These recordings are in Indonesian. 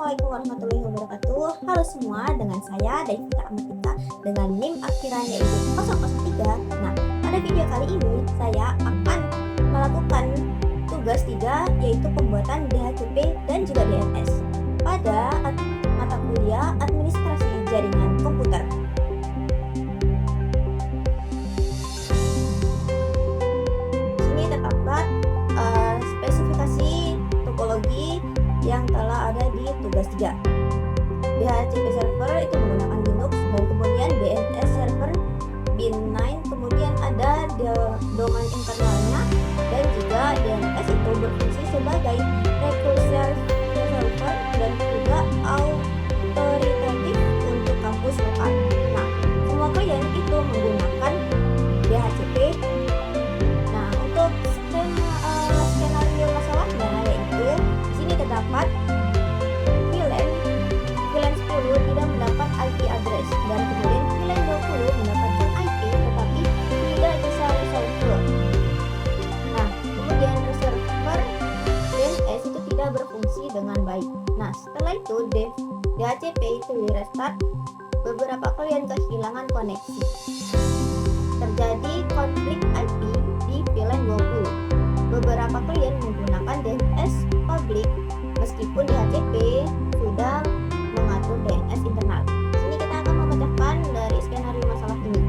Assalamualaikum warahmatullahi wabarakatuh. Halo semua, dengan saya Daivita Amatika dengan NIM akhiran yaitu 003. Nah, pada video kali ini saya akan melakukan tugas 3 yaitu pembuatan DHCP dan juga DNS pada mata kuliah Administrasi Jaringan Komputer. Sini terdapat spesifikasi topologi yang telah ada di tugas 3. DHCP server itu menggunakan Linux, dan kemudian DNS server bin9, kemudian ada domain internalnya, dan juga DNS itu berfungsi sebagai recursive server dan juga authoritative untuk kampus lokal. Nah, semua klien itu menggunakan DHCP. Nah, untuk skenario masalahnya yaitu di sini terdapat VLAN 10 tidak mendapat IP address, dan kemudian VLAN 20 mendapatkan IP tetapi tidak bisa resolve. Nah, kemudian server DNS itu tidak berfungsi dengan baik. Nah, setelah itu DHCP itu di restart, beberapa klien kehilangan koneksi. Terjadi konflik IP di VLAN 20. Beberapa klien menggunakan DNS public meskipun DHCP sudah mengatur DNS internal. Sini kita akan memecahkan dari skenario masalah ini.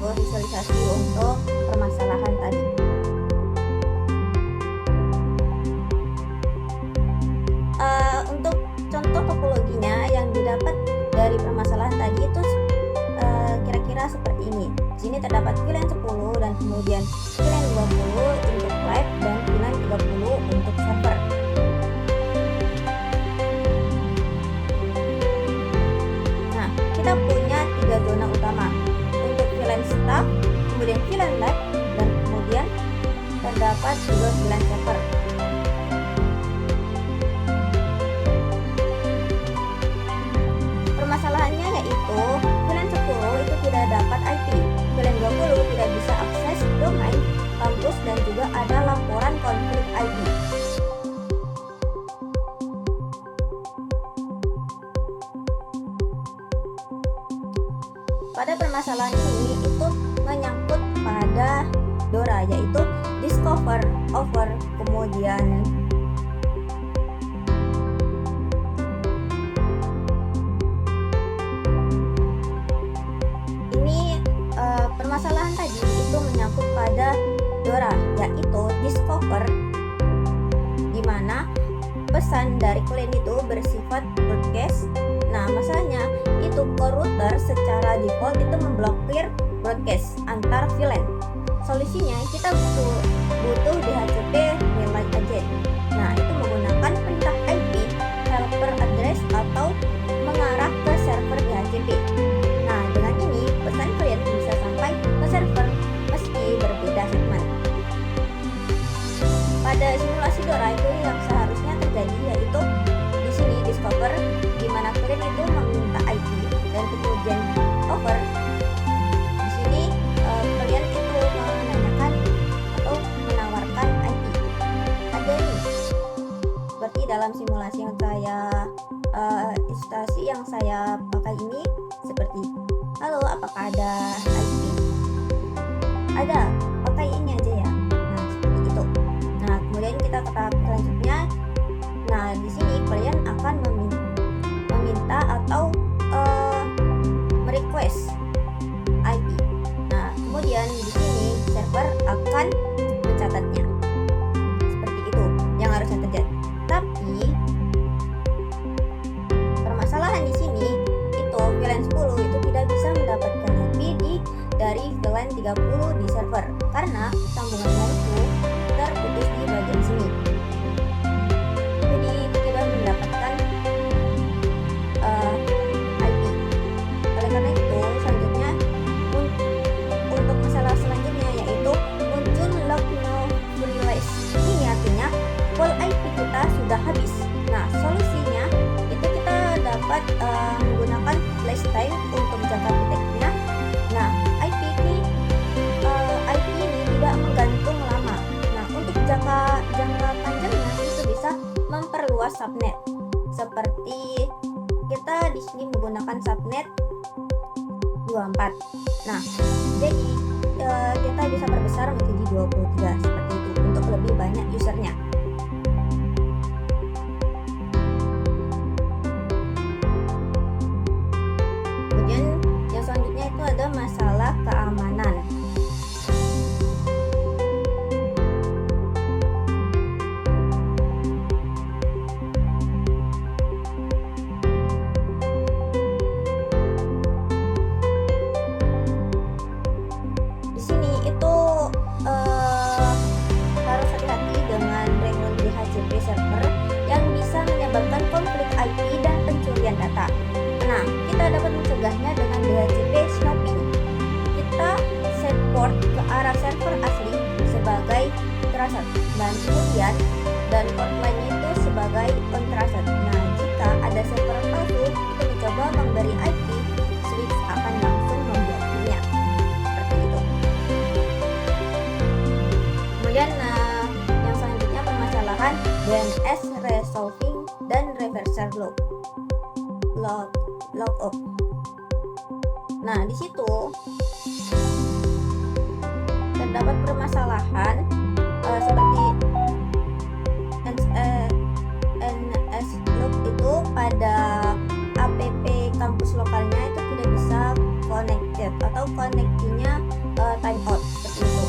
Visualisasi untuk permasalahan tadi. Untuk contoh topologinya yang didapat dari permasalahan tadi itu kira-kira seperti ini. Di sini terdapat VLAN 10 dan kemudian VLAN 20 untuk live dan VLAN 30 untuk server. Nah, kita punya 3 zona utama. VLAN staff, kemudian VLAN lab, dan kemudian terdapat juga VLAN server. Permasalahannya yaitu VLAN 10 itu tidak dapat IP, VLAN 20 tidak bisa akses domain kampus, dan juga ada laporan konflik IP. Pada permasalahan ini itu menyangkut pada DORA, yaitu discover, over, kemudian ini permasalahan tadi itu menyangkut pada DORA, yaitu discover, di mana pesan dari klien itu bersifat broadcast. Nah, masalahnya itu router secara default itu memblokir broadcast antar VLAN. Solusinya kita butuh DHCP nilai akan mencatatnya. Seperti itu yang harusnya terjadi. Tapi permasalahan di sini itu VLAN 10 itu tidak bisa mendapatkan IP dari VLAN 30 di server karena sambungannya itu terputus di bagian sini. Jadi tidak mendapatkan IP. Oleh karena itu selanjutnya untuk masalah selanjutnya yaitu muncul log no free list. Ini artinya pool IP kita sudah habis. Nah, solusinya itu kita dapat menggunakan flash time untuk jangka pendeknya. Nah, IP ini tidak menggantung lama. Nah, untuk jangka panjangnya itu bisa memperluas subnet. Seperti kita di sini menggunakan subnet 24. Nah, jadi kita bisa perbesar menjadi 23 seperti itu untuk lebih banyak usernya. Kemudian yang selanjutnya itu ada masalah keamanan. Harus hati-hati dengan random DHCP server yang bisa menyebabkan konflik IP dan pencurian data. Nah, kita dapat mencegahnya dengan DHCP snooping. Kita set port ke arah server asli sebagai trusted dan port lainnya itu sebagai untrusted. Nah, jika ada server palsu itu mencoba memberi IP, switch akan langsung memblokirnya. Seperti itu. Kemudian yang selanjutnya permasalahan DNS resolving dan reverser logout. Nah, di situ terdapat permasalahan seperti NS log itu pada app kampus lokalnya itu tidak bisa connected atau connectingnya timeout seperti itu.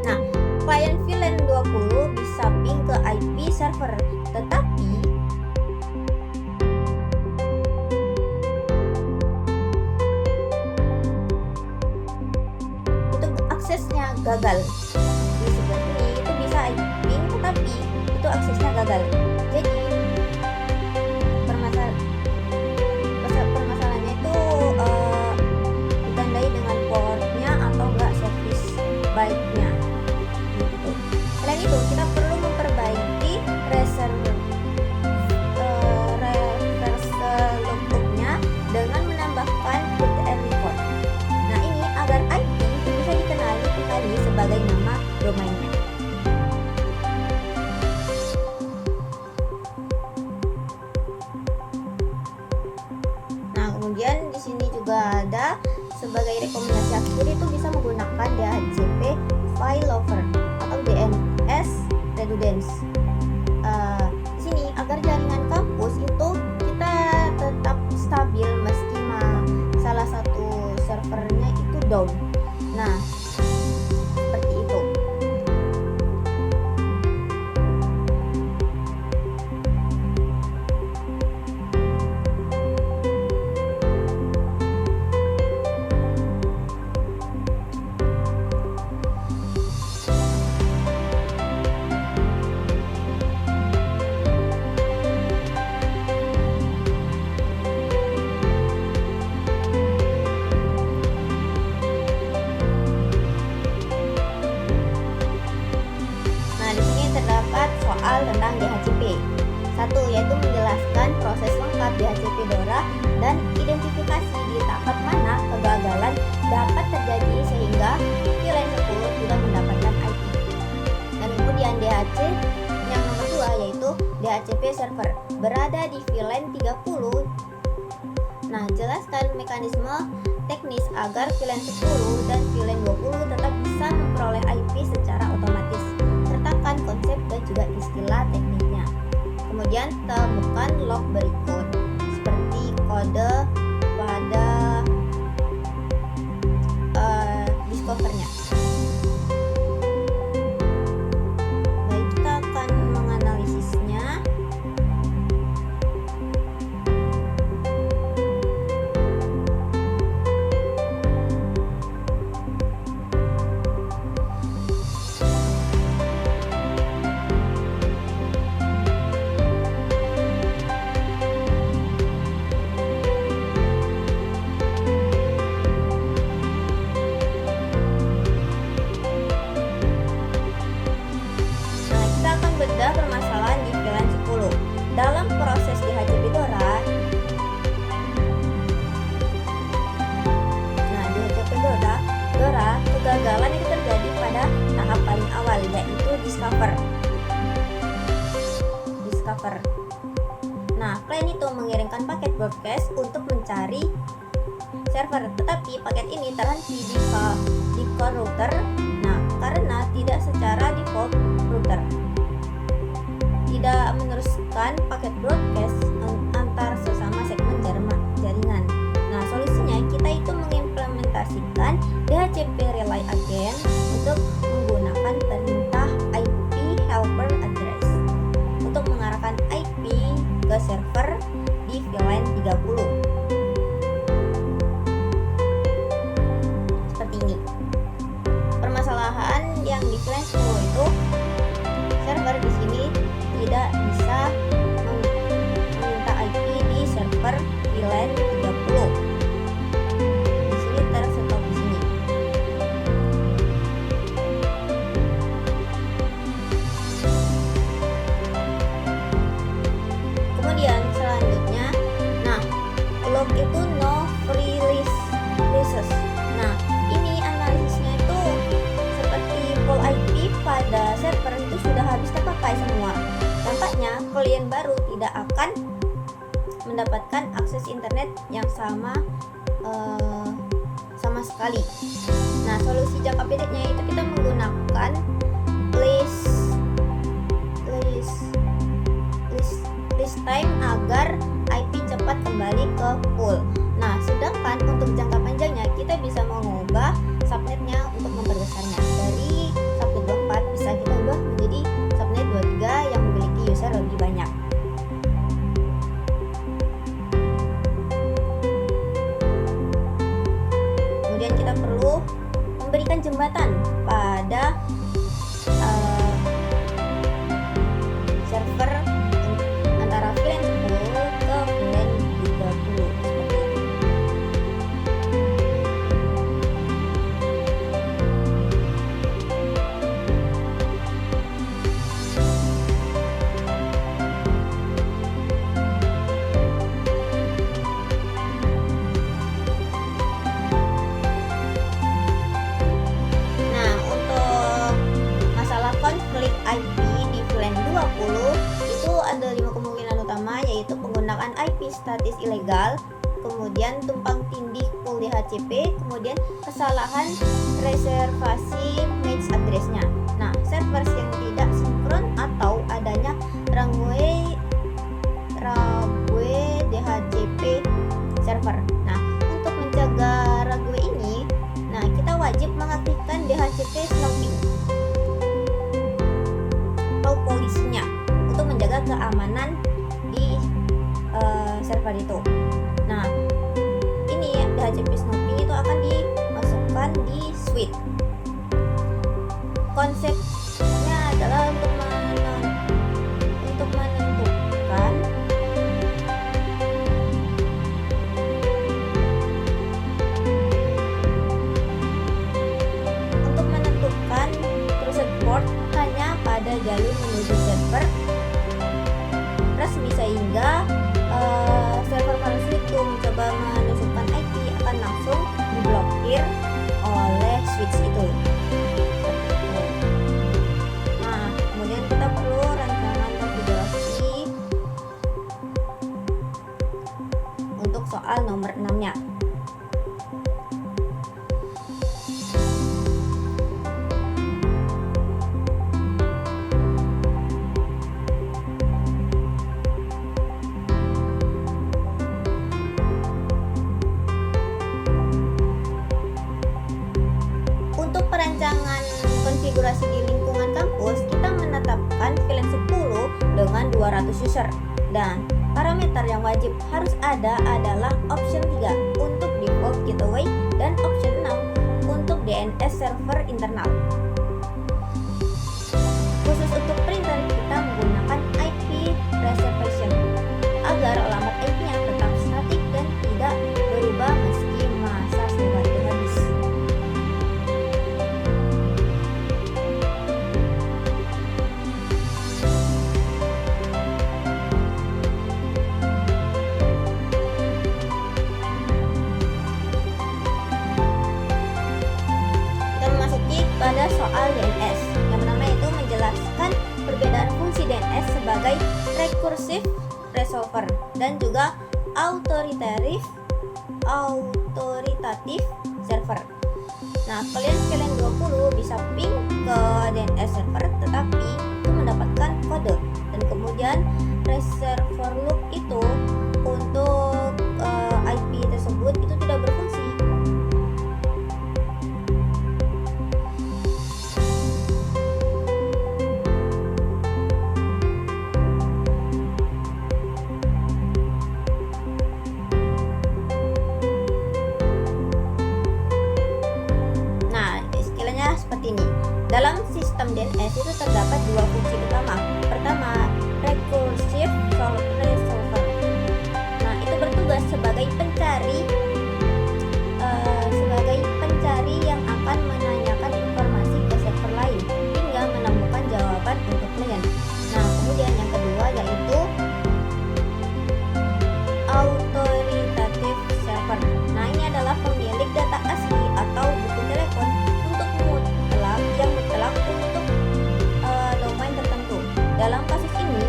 Nah, klien VLAN 20 bisa ping ke IP server, tetapi itu aksesnya gagal. Di sebelah sini itu bisa ping, tetapi itu aksesnya gagal. Jadi permasalahannya itu ditandai dengan portnya atau enggak service baiknya. Selain itu, kita perlu memperbaiki reverse logoutnya dengan menambahkan GTR record. Nah, ini agar IP itu bisa dikenali kembali sebagai nama domainnya. Nah, kemudian di sini juga ada sebagai rekomendasi akhir itu bisa menggunakan DHCP failover atau DNS redundance. Di sini agar jaringan kampus itu kita tetap stabil meski salah satu servernya itu down. Nah, seperti itu. Tentang DHCP. Satu, yaitu menjelaskan proses lengkap DHCP DORA dan identifikasi di tahap mana kegagalan dapat terjadi sehingga VLAN 10 tidak mendapatkan IP. Dan kemudian DHC yang nomor 2 yaitu DHCP server berada di VLAN 30. Nah, jelaskan mekanisme teknis agar VLAN 10 dan VLAN 20 tetap bisa memperoleh IP secara otomatis. Sertakan konsep dan juga istilah tekniknya. Kemudian temukan log berikut seperti kode pada discovernya. discover. Nah, klien itu mengirimkan paket broadcast untuk mencari server, tetapi paket ini terhenti di core router. Nah, karena tidak secara default router tidak meneruskan paket broadcast antar sesama segmen jaringan. Nah, solusinya kita itu mengimplementasikan DHCP relay agent untuk menggunakan perintah IP helper address untuk mengarahkan IP ke server di VLAN 30. Seperti ini. Permasalahan yang di VLAN 10 itu server di sini tidak bisa meminta IP di server VLAN 30. Di sini terstop di sini. Kemudian selanjutnya, nah, log itu no free releases. Nah, ini analisisnya itu seperti pool IP pada server itu sudah habis terpakai semua. Tampaknya klien baru tidak akan mendapatkan akses internet yang sama sekali. Nah, solusi jangka pendeknya itu kita menggunakan list time agar IP cepat kembali ke pool. Nah, sedangkan untuk jangka panjangnya kita bisa mengubah subnetnya untuk memperbesarnya. Dari subnet 24 bisa kita ubah menjadi subnet 23 yang memiliki user lebih banyak. Kemudian kita perlu memberikan jembatan pada server antara VLAN 10 ke VLAN 30 seperti ini. Nah, untuk masalah konflik IP di VLAN 20 itu ada 5 kemungkinan utama, yaitu penggunaan IP statis ilegal, kemudian tumpang tindih pool DHCP, kemudian kesalahan reservasi MAC address-nya. Nah, server yang tidak sinkron atau adanya runway DHCP server. Nah, untuk menjaga runway ini, nah kita wajib mengaktifkan DHCP snooping atau polisinya untuk menjaga keamanan di server itu. Nah, ini DHCP snooping itu akan dimasukkan di suite. Konsepnya adalah untuk menentukan trusted port hanya pada jalur menuju server resmi, sehingga server palsu itu mencoba menusukkan IP akan langsung diblokir oleh switch itu. Nah, kemudian kita perlu rancangan konfigurasi untuk soal nomor 6-nya. Perancangan konfigurasi di lingkungan kampus, kita menetapkan VLAN 10 dengan 200 user, dan parameter yang wajib harus ada adalah option 3 untuk default gateway dan option 6 untuk DNS server internal. Khusus untuk printer, kita menggunakan IP reservation agar alamat IP-nya tetap statik dan tidak berubah meski masa sewa itu habis. Pada soal DNS yang pertama itu menjelaskan recursive resolver, dan juga authoritative server. Nah, kalian 20 bisa ping ke DNS server, tetapi itu mendapatkan kode, dan kemudian reservoir loop itu untuk IP tersebut itu tidak berfungsi. Seperti ini. Dalam sistem DNS itu terdapat dua fungsi utama. Pertama, recursive resolver. Nah, itu bertugas sebagai pencari yang akan menanyakan informasi ke server lain hingga menemukan jawaban untuk klien. Nah, kemudian yang kedua yaitu authoritative server. Nah, ini adalah pemilik data asli atau buku telepon yang mutlak untuk domain tertentu. Dalam kasus ini,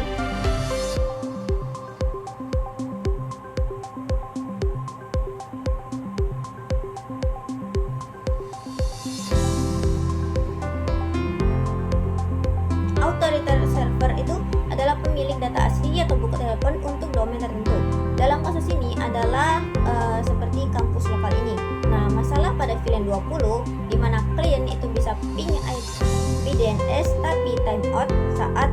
authoritative server itu adalah pemilik data asli atau buku telepon untuk domain tertentu. Dalam kasus ini adalah seperti kampus lokal ini. Nah, masalah pada VLAN 20 di mana klien itu bisa ping IP DNS tapi timeout saat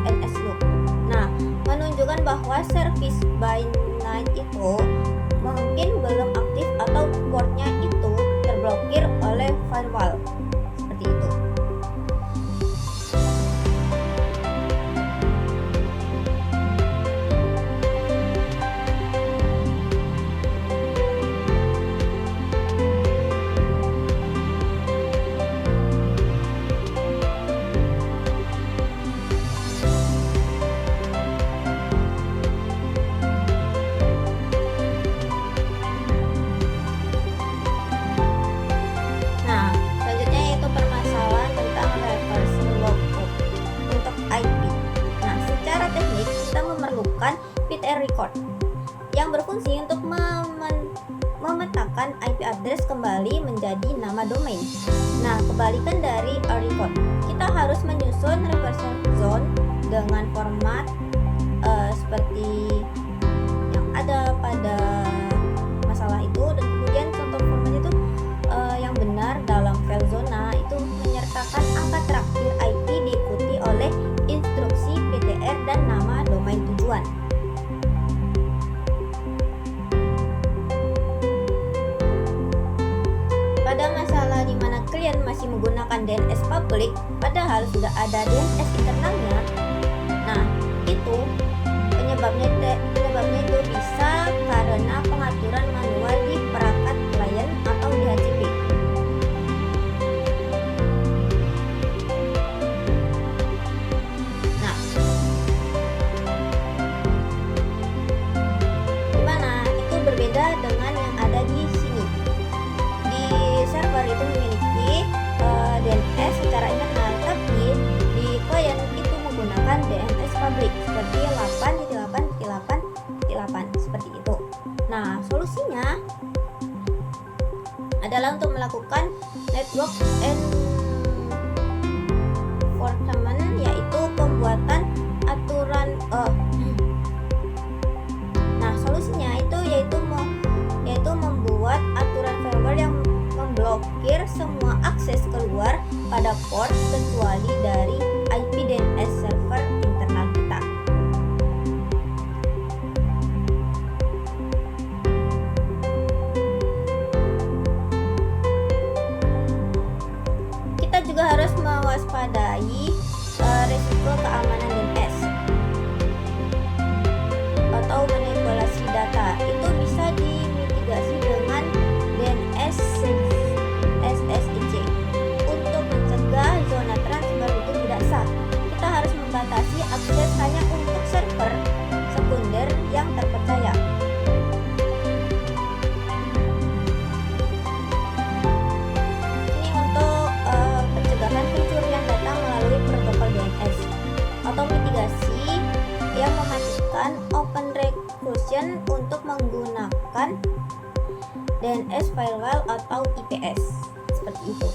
NS loop. Nah, menunjukkan bahwa service by night itu mungkin belum aktif atau portnya itu terblokir oleh firewall. Seperti itu. Record yang berfungsi untuk memetakan IP address kembali menjadi nama domain. Nah, kebalikan dari a record, kita harus menyusun reverse zone dengan format seperti yang ada pada masalah itu, dan kemudian contoh format itu yang benar dalam file zona itu menyertakan angka terakhir IP diikuti oleh instruksi PTR dan nama domain tujuan. Pada masalah di mana klien masih menggunakan DNS public padahal sudah ada DNS internalnya, nah itu penyebabnya itu bisa karena pengaturan manual di perangkat klien atau di HCP. Nah, dimana itu berbeda dengan yang ada di sini. Server itu memiliki DNS secara internal, tapi di klien itu menggunakan DNS public seperti 8.8.8.8 seperti itu. Nah, solusinya adalah untuk melakukan network enforcement, yaitu pembuatan aturan. Nah, solusinya itu yaitu membuat aturan firewall yang memblokir semua akses keluar pada port kecuali dari IP DNS server internal kita. Kita juga harus mewaspadai risiko keamanan DNS atau manipulasi data. Itu bisa dimitigasi dengan DNS SSID. Untuk mencegah zona transfer itu tidak sah, kita harus membatasi akses hanya untuk server sekunder yang terpercaya. Ini untuk pencegahan pencurian data melalui protokol DNS. itu.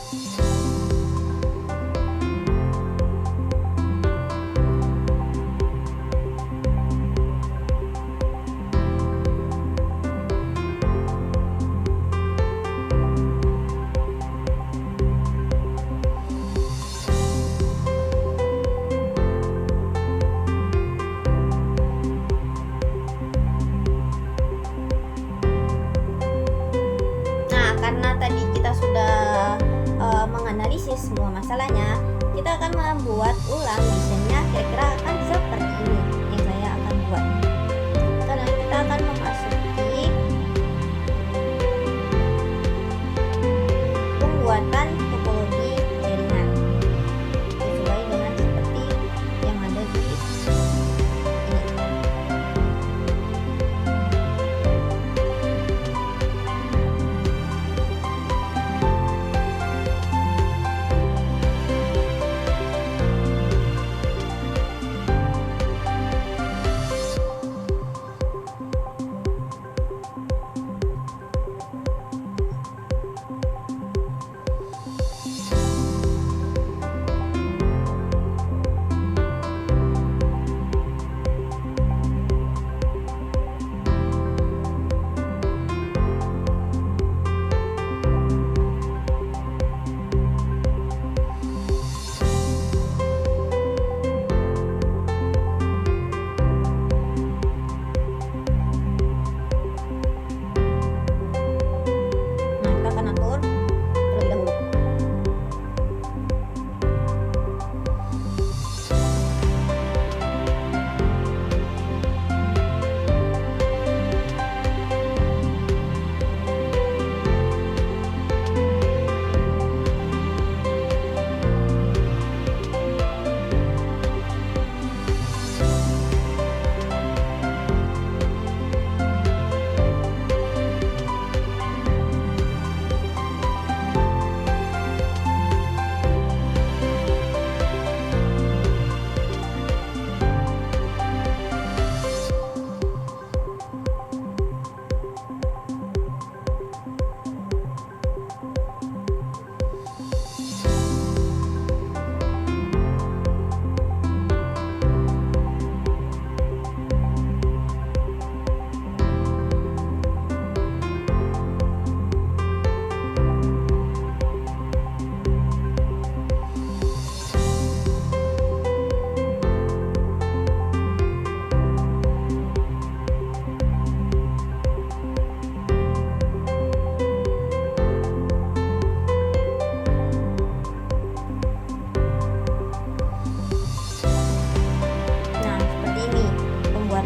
Karena tadi kita sudah menganalisis semua masalahnya, kita akan membuat ulang desainnya kira-kira akan seperti ini yang saya akan buat. Sekarang kita akan memasuki pembuatan topologi jaringan sesuai dengan seperti yang ada di ini.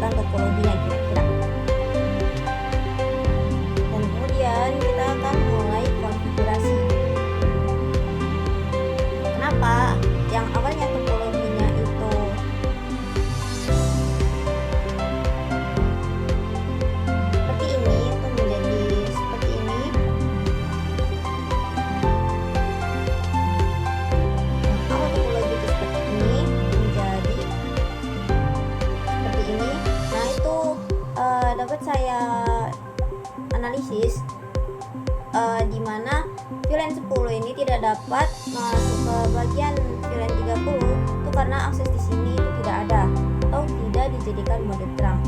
Topologinya kira-kira, dan kemudian kita akan mulai konfigurasi. Kenapa yang awalnya topologinya itu seperti ini itu menjadi seperti ini? Yang awal topologi itu seperti ini menjadi seperti ini. Dapat saya analisis di mana VLAN 10 ini tidak dapat masuk ke bagian VLAN 30 itu karena akses di sini itu tidak ada atau tidak dijadikan mode trunk.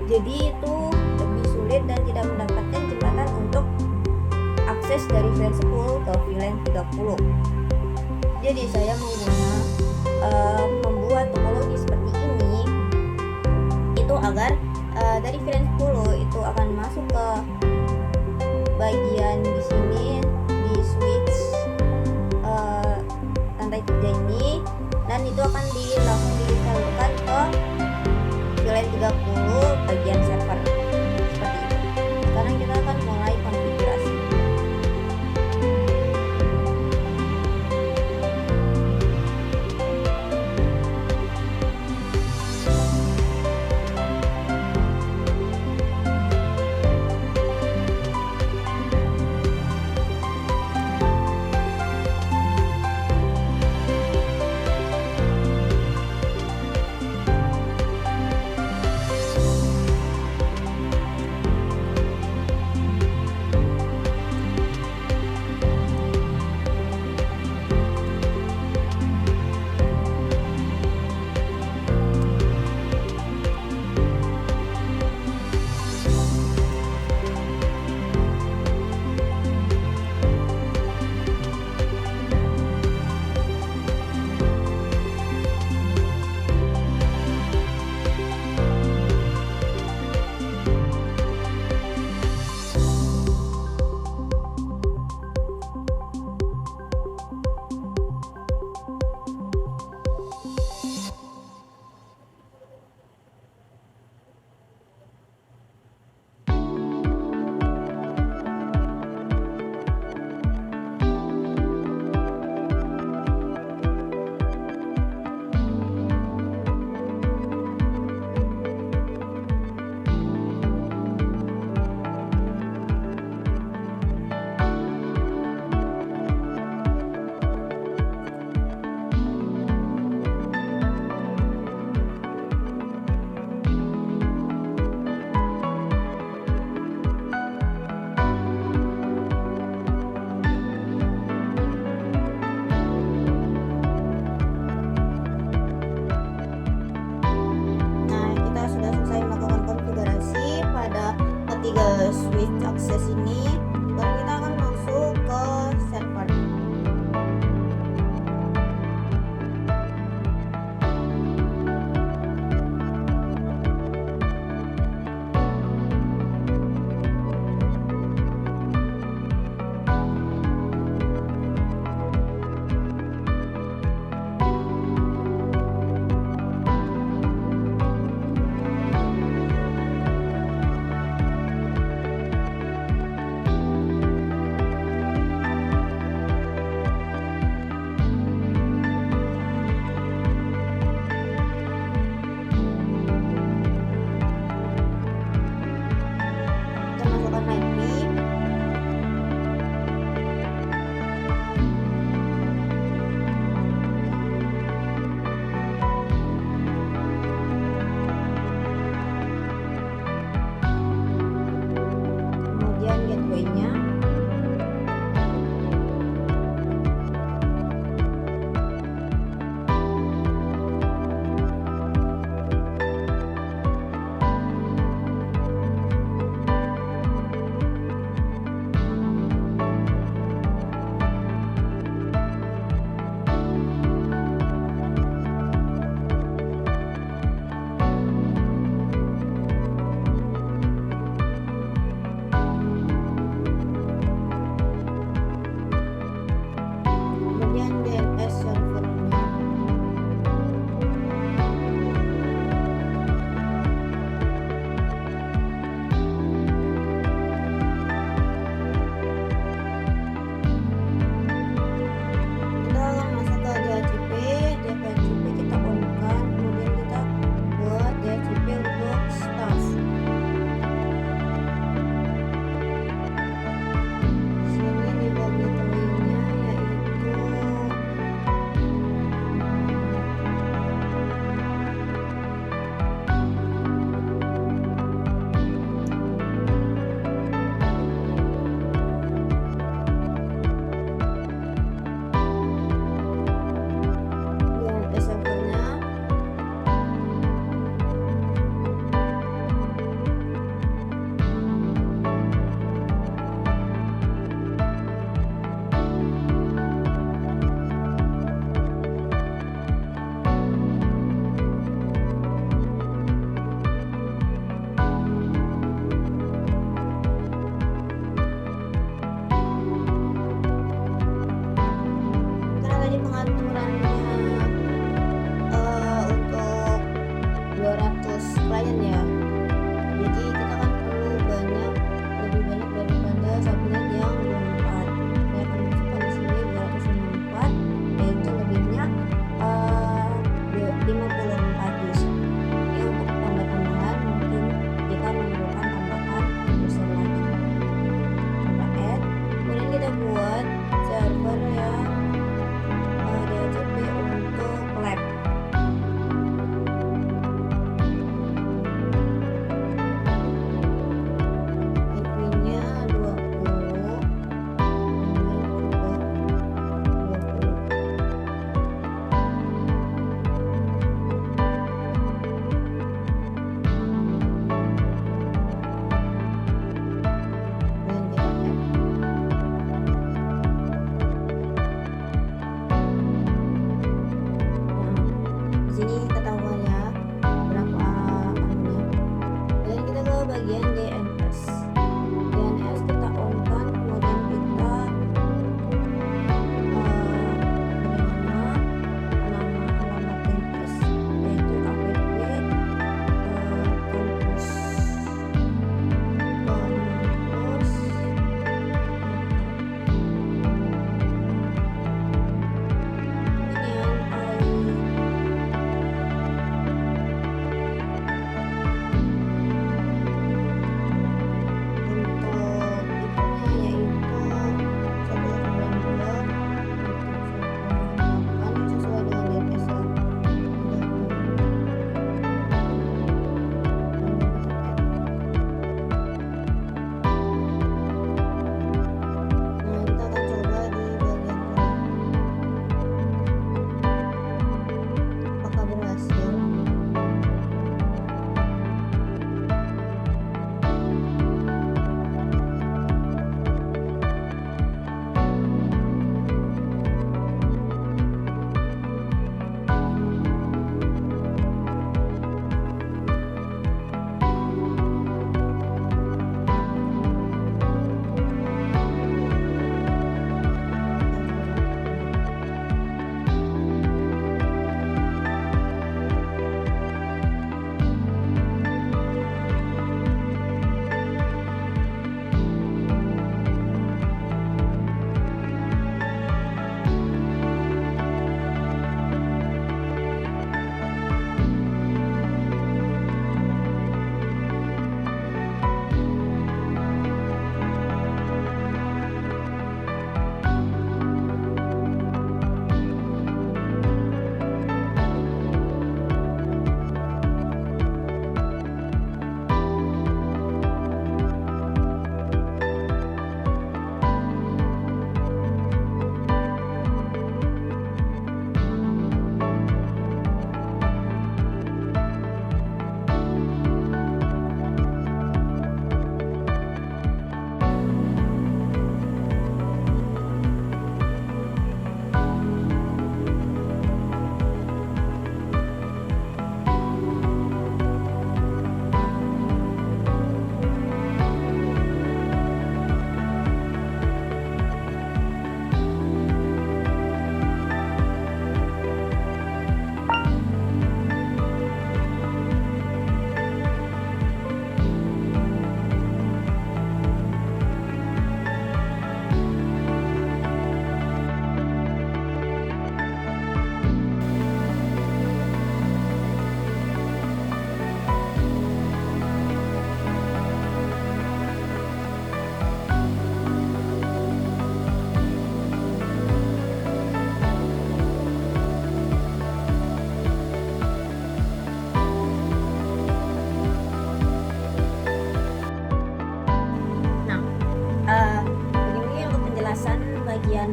Jadi itu lebih sulit dan tidak mendapatkan jembatan untuk akses dari VLAN 10 ke VLAN 30. Jadi saya membuat topologi seperti ini itu agar dari VLAN 10 itu akan masuk ke bagian di sini di switch lantai 3 ini, dan itu akan langsung disalurkan ke VLAN 30 bagian server seperti itu. Sekarang kita akan mulai konfigurasi. pengaturannya untuk 200 klien ya. Jadi kita kan perlu lebih banyak daripada subnet yang 24. Saya akan masukkan di sini 254, yaitu lebihnya 54 user. Ini untuk tambah-tambahan, mungkin kita memerlukan tambahan user lagi. Kita add, kemudian kita buat server yang DHCP untuk lab. IP-nya 20, ini juga 20. Dan kita add. Di sini ketahuan ya berapa anunya. Dan kita ke bagian DNS. DNS kita on kan, kemudian kita bagaimana alamat DNS, yaitu app kampus bagian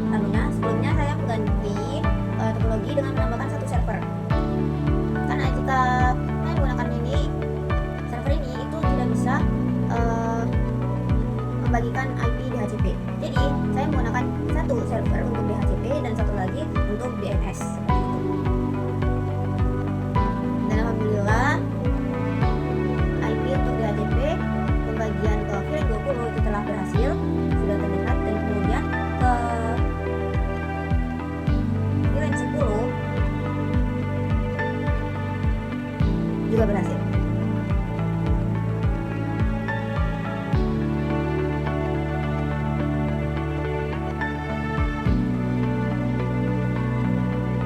anunya. Sebelumnya saya mengganti teknologi dengan menambahkan satu server, karena jika saya menggunakan ini server ini itu tidak bisa membagikan IP DHCP. Jadi saya menggunakan satu server untuk DHCP dan satu lagi untuk DNS seperti itu. Dan alhamdulillah IP untuk DHCP pembagian ke VLAN 20 itu telah berhasil, sudah terlihat, dan kemudian ke juga berhasil.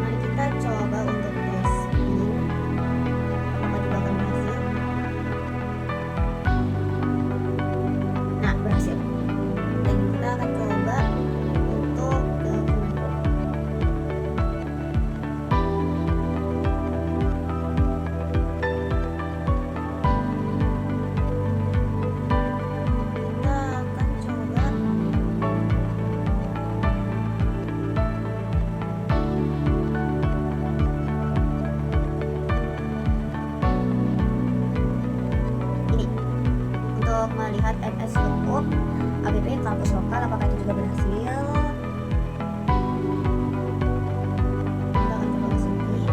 Mari kita coba untuk testing apakah juga akan berhasil. Nah, berhasil. Dan kita akan coba untuk telepon. Kita akan coba ini untuk melihat MS Lookup app kampus lokal, apakah itu juga berhasil. Kita akan coba ke sini.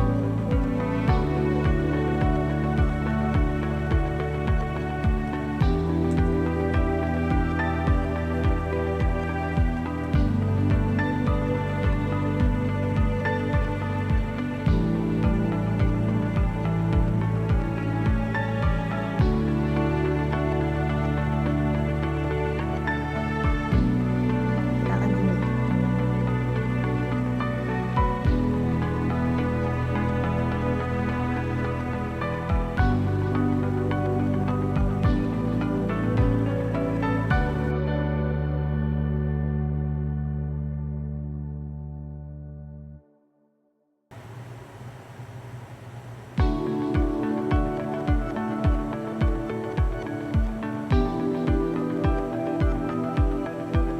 Kita akan tunggu.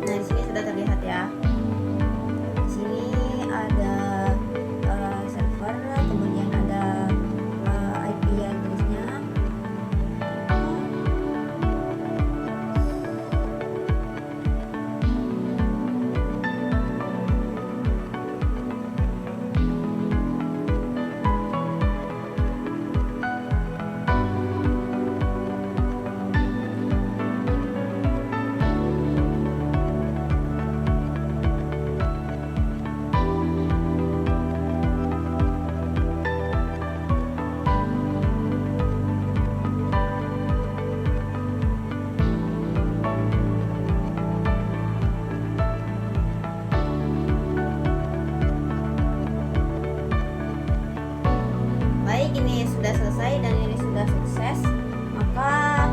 Nah, di sini sudah terlihat ya. Di sini ada server, kemudian ada IP address-nya. Baik, ini sudah selesai dan ini sudah sukses, maka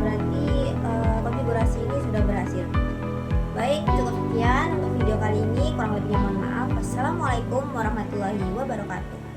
berarti konfigurasi ini sudah berhasil. Baik, cukup sekian untuk video kali ini, kurang lebihnya mohon maaf. Wassalamualaikum warahmatullahi wabarakatuh.